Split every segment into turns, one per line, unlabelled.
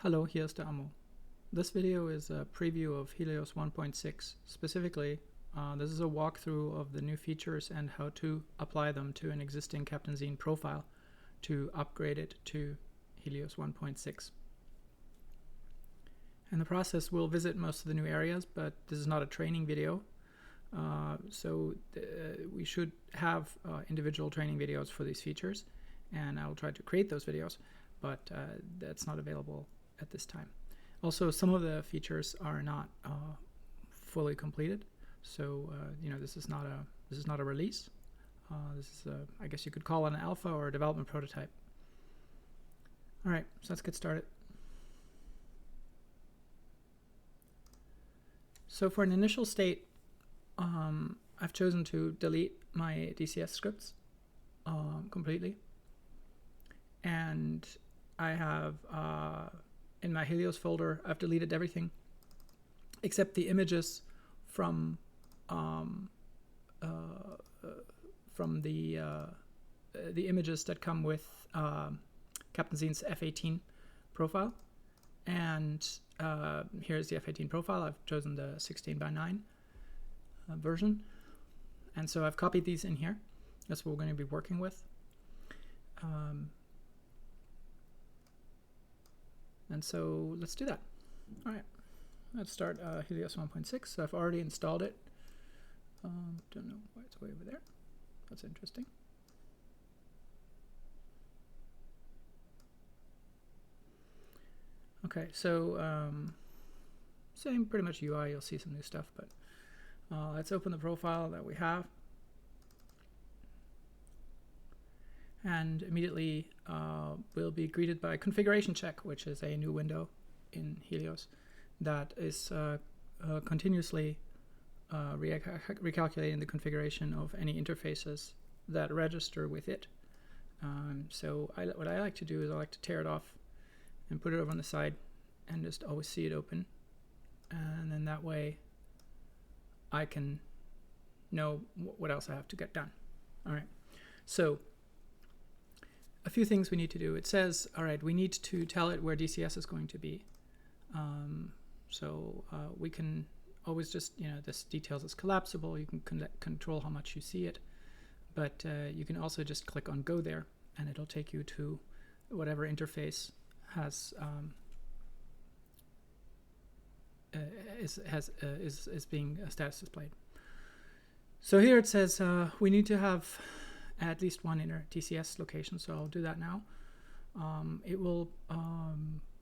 Hello, here's the Ammo. This video is a preview of Helios 1.6. Specifically, this is a walkthrough of the new features and how to apply them to an existing Capt Zeen profile to upgrade it to Helios 1.6. In the process, we'll visit most of the new areas, but this is not a training video. We should have individual training videos for these features, and I'll try to create those videos, but that's not available at this time. Also, some of the features are not fully completed, so this is not a release. This is I guess you could call it an alpha or a development prototype. All right, so let's get started. So for an initial state, I've chosen to delete my DCS scripts completely, and I have in my Helios folder, I've deleted everything except the images from the images that come with Capt Zeen's F18 profile. And here's the F18 profile. I've chosen the 16:9 version, and so I've copied these in here. That's what we're going to be working with. And so let's do that. All right, let's start Helios 1.6. So I've already installed it. Don't know why it's way over there. That's interesting. Okay, so same pretty much UI. You'll see some new stuff, but let's open the profile that we have. And immediately we'll be greeted by configuration check, which is a new window in Helios that is continuously recalculating the configuration of any interfaces that register with it. What I like to do is I like to tear it off and put it over on the side and just always see it open, and then that way I can know what else I have to get done. All right, so a few things we need to do. It says, all right, we need to tell it where DCS is going to be. We can always just, this details it's collapsible. You can control how much you see it, but you can also just click on go there, and it'll take you to whatever interface is being status displayed. So here it says we need to have at least one inner DCS location, so I'll do that now. It will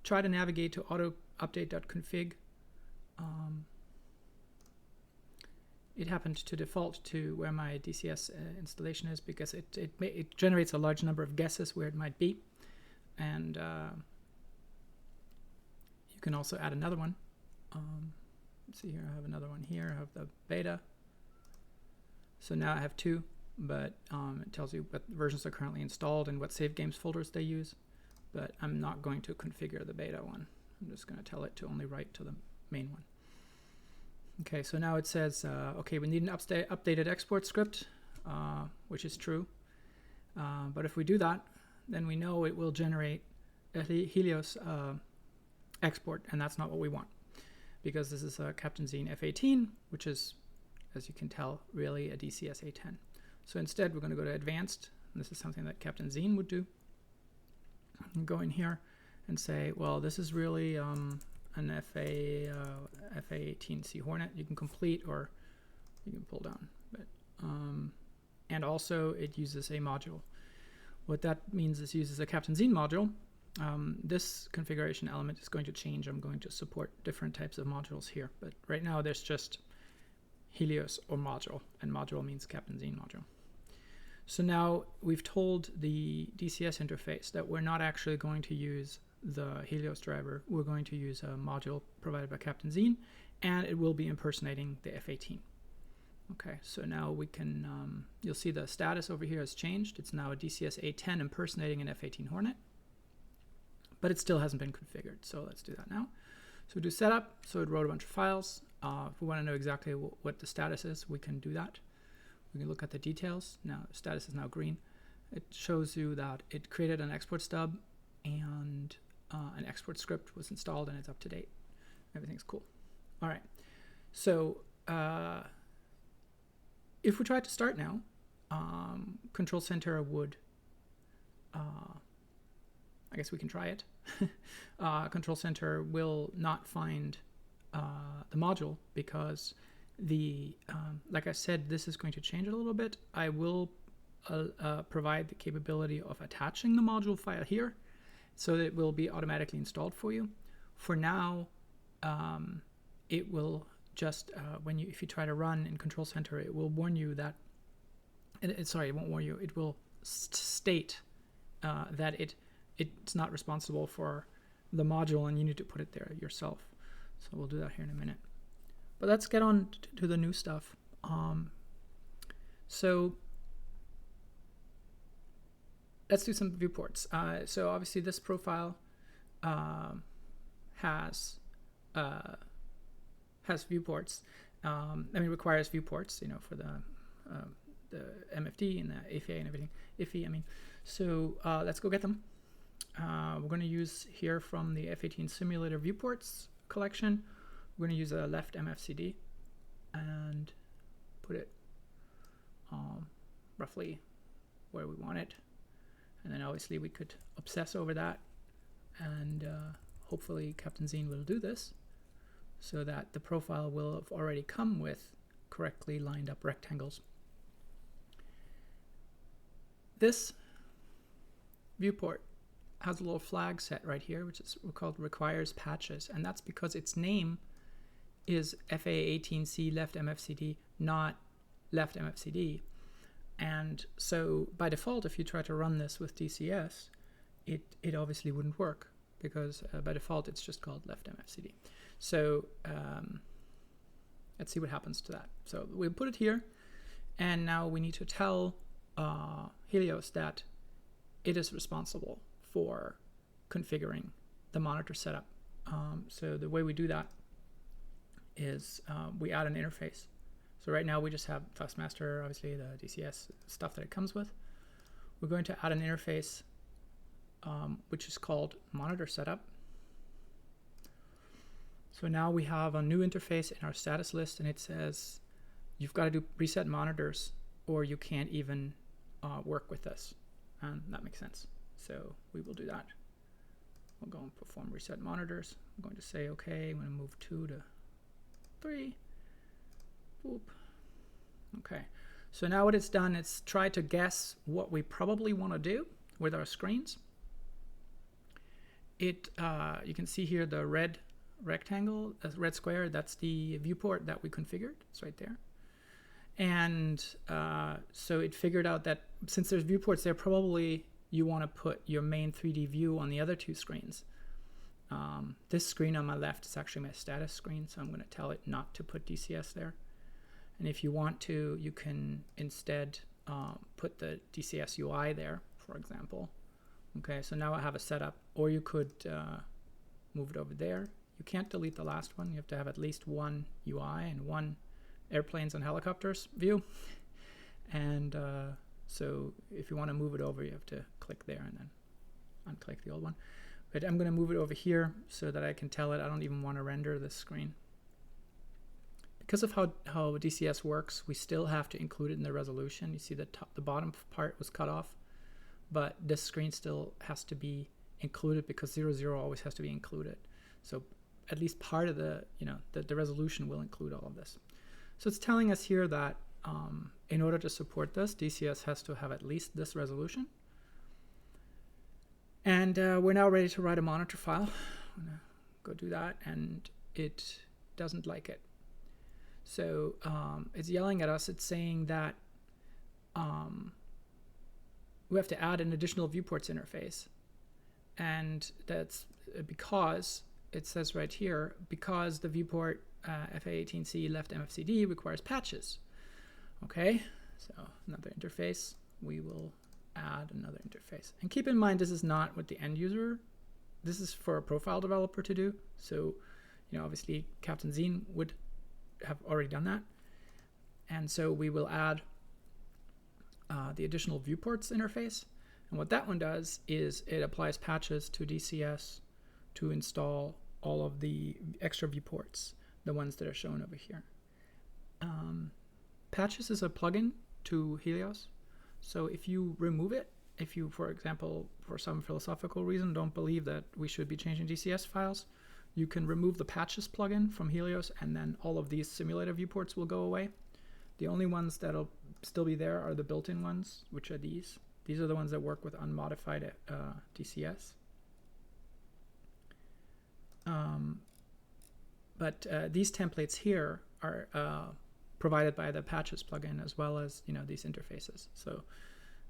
try to navigate to auto-update.config. It happened to default to where my DCS installation is because it generates a large number of guesses where it might be, and you can also add another one. Let's see here, I have another one here. I have the beta. So now I have two, but it tells you what versions are currently installed and what save games folders they use. But I'm not going to configure the beta one. I'm just going to tell it to only write to the main one. Okay, so now it says, okay, we need an updated export script, which is true. But if we do that, then we know it will generate a Helios export, and that's not what we want, because this is a Capt Zeen F18, which is, as you can tell, really a DCS A10. So instead, we're going to go to Advanced, and this is something that Capt Zeen would do. And go in here and say, well, this is really an FA18C Hornet. You can complete or you can pull down. But and also, it uses a module. What that means is it uses a Capt Zeen module. This configuration element is going to change. I'm going to support different types of modules here, but right now there's just Helios or module, and module means Capt Zeen module. So now we've told the DCS interface that we're not actually going to use the Helios driver. We're going to use a module provided by Capt Zeen, and it will be impersonating the F18. Okay, so now we can, you'll see the status over here has changed. It's now a DCS A10 impersonating an F18 Hornet, but it still hasn't been configured. So let's do that now. So we do setup. So it wrote a bunch of files. If we want to know exactly what the status is, we can do that. We can look at the details. Now, status is now green. It shows you that it created an export stub, and an export script was installed and it's up to date. Everything's cool. All right. So if we try to start now, Control Center would, I guess we can try it. Control Center will not find the module because like I said, this is going to change a little bit. I will provide the capability of attaching the module file here so that it will be automatically installed for you. For now, it will just, if you try to run in Control Center, it will warn you that, sorry, it won't warn you, it will state that it's not responsible for the module and you need to put it there yourself. So we'll do that here in a minute. But let's get on to the new stuff. So let's do some viewports. So obviously this profile has viewports. Requires viewports, for the MFD and the AFA and everything. IFE, I mean. So let's go get them. We're going to use here from the F18 Simulator Viewports collection. We're going to use a left MFCD and put it roughly where we want it. And then obviously we could obsess over that, and hopefully Capt Zeen will do this so that the profile will have already come with correctly lined up rectangles. This viewport has a little flag set right here, which is called requires patches, and that's because its name is FA18C left MFCD, not left MFCD. And so by default, if you try to run this with DCS, it obviously wouldn't work because by default it's just called left MFCD. So let's see what happens to that. So we'll put it here, and now we need to tell Helios that it is responsible for configuring the monitor setup. So the way we do that is we add an interface. So right now we just have Taskmaster, obviously the DCS stuff that it comes with. We're going to add an interface which is called monitor setup. So now we have a new interface in our status list, and it says you've got to do reset monitors or you can't even work with this. And that makes sense. So we will do that. We'll go and perform reset monitors. I'm going to say, okay, I'm going to move 2 to 3. Boop. Okay. So now what it's done, it's tried to guess what we probably want to do with our screens. You can see here the red rectangle, the red square, that's the viewport that we configured. It's right there. And so it figured out that since there's viewports there, probably you want to put your main 3D view on the other 2 screens. This screen on my left is actually my status screen, so I'm going to tell it not to put DCS there. And if you want to, you can instead put the DCS UI there, for example. Okay, so now I have a setup, or you could move it over there. You can't delete the last one. You have to have at least one UI and one airplanes and helicopters view. And so if you want to move it over, you have to click there and then unclick the old one. But I'm going to move it over here so that I can tell it I don't even want to render this screen. Because of how DCS works, we still have to include it in the resolution. You see the bottom part was cut off, but this screen still has to be included because 00 always has to be included. So at least part of the resolution will include all of this. So it's telling us here that in order to support this, DCS has to have at least this resolution. And we're now ready to write a monitor file. I'm gonna go do that, and it doesn't like it. So it's yelling at us. It's saying that we have to add an additional viewports interface. And that's because it says right here, because the viewport FA18C left MFCD requires patches. Okay, so another interface. We will add another interface. And keep in mind, this is not what the end user, this is for a profile developer to do. So, obviously Capt Zeen would have already done that. And so we will add the additional viewports interface. And what that one does is it applies patches to DCS to install all of the extra viewports, the ones that are shown over here. Patches is a plugin to Helios. So if you remove it, if you, for example, for some philosophical reason, don't believe that we should be changing DCS files, you can remove the patches plugin from Helios, and then all of these simulator viewports will go away. The only ones that'll still be there are the built-in ones, which are these. These are the ones that work with unmodified DCS. But these templates here are provided by the patches plugin, as well as these interfaces. So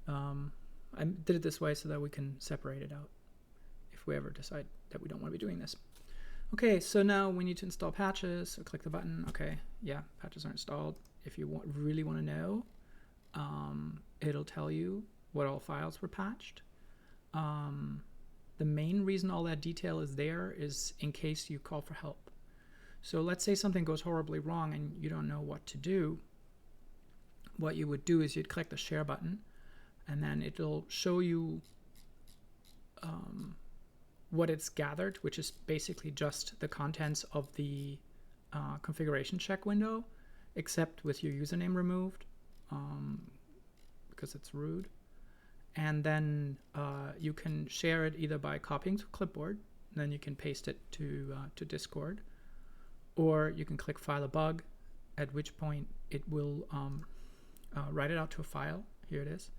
I did it this way so that we can separate it out if we ever decide that we don't want to be doing this. Okay, so now we need to install patches. So click the button. Okay, yeah, patches are installed. If you really want to know, it'll tell you what all files were patched. The main reason all that detail is there is in case you call for help. So let's say something goes horribly wrong and you don't know what to do. What you would do is you'd click the share button, and then it'll show you what it's gathered, which is basically just the contents of the configuration check window, except with your username removed, because it's rude. And then you can share it either by copying to clipboard, and then you can paste it to Discord, or you can click File a Bug, at which point it will write it out to a file. Here it is.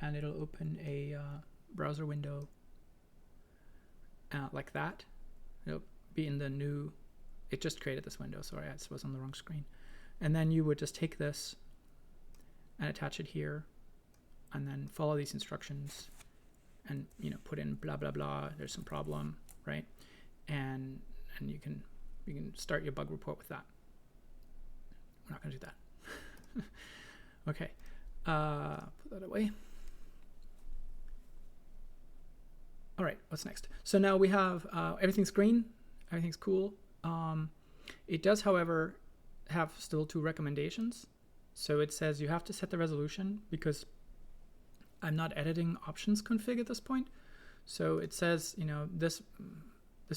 And it'll open a browser window like that. It'll be in the new, it just created this window, sorry, I was on the wrong screen. And then you would just take this and attach it here, and then follow these instructions, and put in blah blah blah, there's some problem, right? And you can start your bug report with that. We're not going to do that. Okay, put that away. All right, what's next? So now we have everything's green, everything's cool. It does, however, have still 2 recommendations. So it says you have to set the resolution, because I'm not editing options config at this point. So it says, this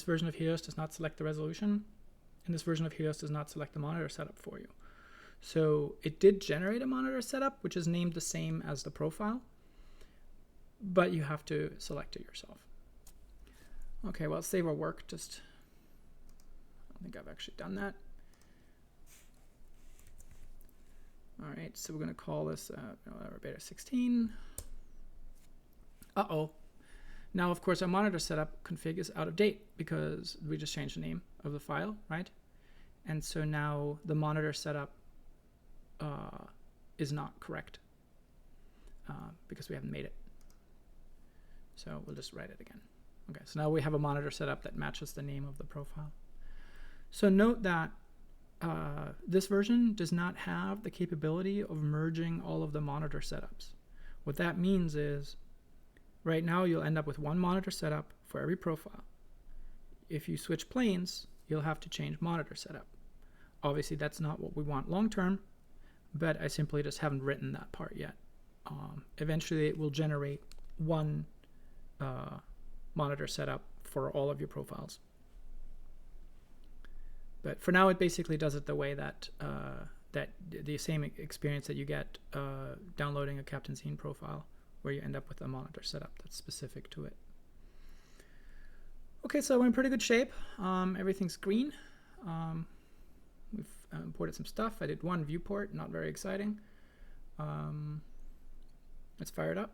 version of Helios does not select the resolution, and this version of Helios does not select the monitor setup for you. So it did generate a monitor setup, which is named the same as the profile, but you have to select it yourself. Okay, well, save our work. I don't think I've actually done that. All right, so we're going to call this beta 16. Uh-oh. Now, of course, our monitor setup config is out of date because we just changed the name of the file, right? And so now the monitor setup is not correct because we haven't made it. So we'll just write it again. Okay, so now we have a monitor setup that matches the name of the profile. So note that this version does not have the capability of merging all of the monitor setups. What that means is, right now you'll end up with one monitor setup for every profile. If you switch planes, you'll have to change monitor setup. Obviously, that's not what we want long term, but I simply just haven't written that part yet. Eventually, it will generate one monitor setup for all of your profiles. But for now, it basically does it the way that the same experience that you get downloading a Capt Zeen profile, where you end up with a monitor setup that's specific to it. Okay, so we're in pretty good shape. Everything's green. We've imported some stuff. I did one viewport, not very exciting. Let's fire it up.